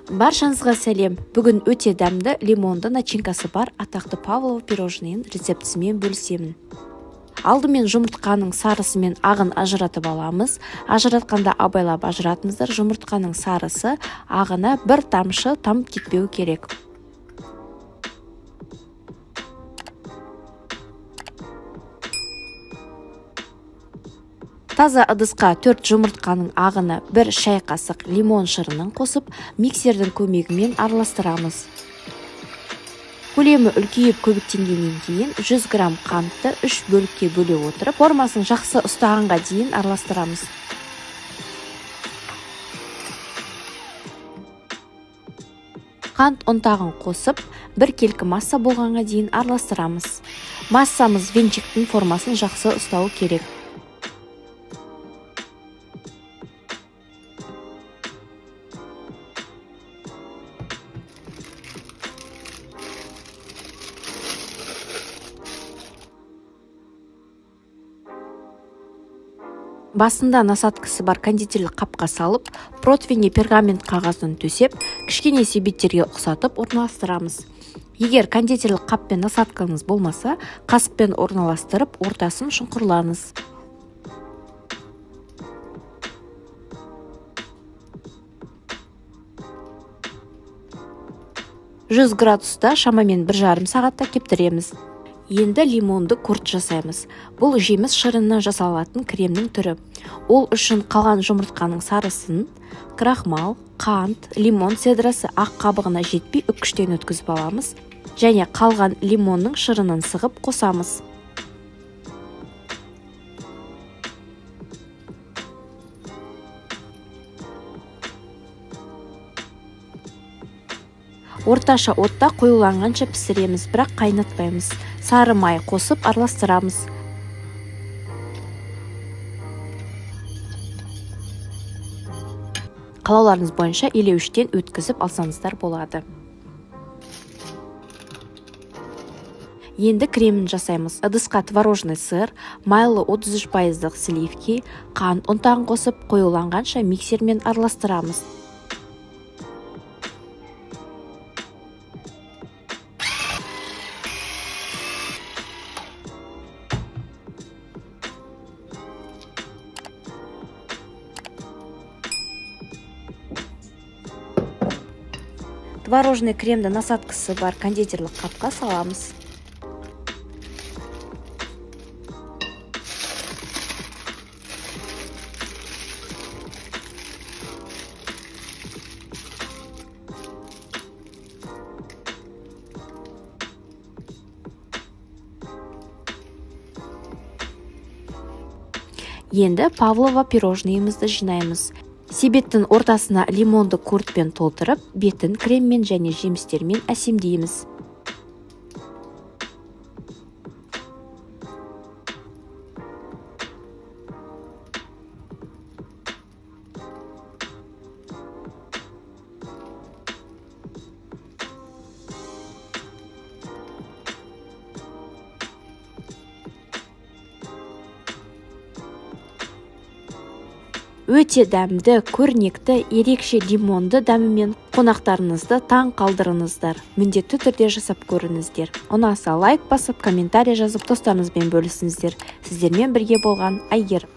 Баршаңызға сәлем. Бүгін өте дәмді лимонды начинкасы бар атақты Павлова пирожныйын рецептісімен бөлісемін. Алдымен жұмыртқаның сарысы мен ағын ажыратып аламыз. Ажыратқанда абайлап ажыратыңыздар. Жұмыртқаның сарысы ағына бір тамшы тамып кетпеу керек. Таза ыдысқа 4 жұмыртқаның ағына 1 шай қасық лимон шырынын қосып, миксердің көмегімен араластырамыз. Көлемі үлкейіп көбіктенгеннен кейін 100 грамм қантты 3 бөлікке бөле отырып, формасын жақсы ұстағанға дейін араластырамыз. Қант ұнтағын қосып, 1 келкі масса болғанға дейін араластырамыз. Массамыз венчиктің формасын жақсы ұстауы керек. Басында насадкасы бар кондитерлік қапқа салып, противенге пергамент қағазын төсеп, кішкене себеттерге ұқсатып орналастырамыз. Егер кондитерлік қап пен насадкаңыз болмаса, қасықпен орналастырып, ортасын шұңқырлаңыз. «100 градуста шамамен 1,5 сағатта кептіреміз. Енді лимонды курт жасаймыз. Бұл жеміс шырынынан жасалатын кремнің түрі. Ол үшін қалған жұмыртқаның сарысын, крахмал, қант, лимон седрасы ақ қабығына жетпей үккіштен өткізіп аламыз және қалған лимонның шырынын сығып қосамыз. Орташа отта қоюланғанша пісіреміз, бірақ қайнатпаймыз. Сары май қосып араластырамыз. Қалауларыңыз бойынша илеуіштен өткізіп алсаңыздар болады. Енді кремін жасаймыз. Ыдысқа творожный сыр, майлы 33% сливки, қант ұнтағын қосып, қоюланғанша миксермен араластырамыз. Творожный кремді насадкасы бар кондитерлік қапқа саламыз. Енді Павлова пирожныйымызды жинаймыз. Себеттің ортасына лимонды куртпен толтырып, бетін креммен және жемістермен әсемдейміз. Өте дәмді, көрнекті, ерекше лимонды дәмімен қонақтарыңызды таң қалдырыңыздар. Міндетті түрде жасап көріңіздер. Ұнаса лайк басып, комментарий жазып, достарыңызбен бөлісіңіздер. Сіздермен бірге болған Айгер.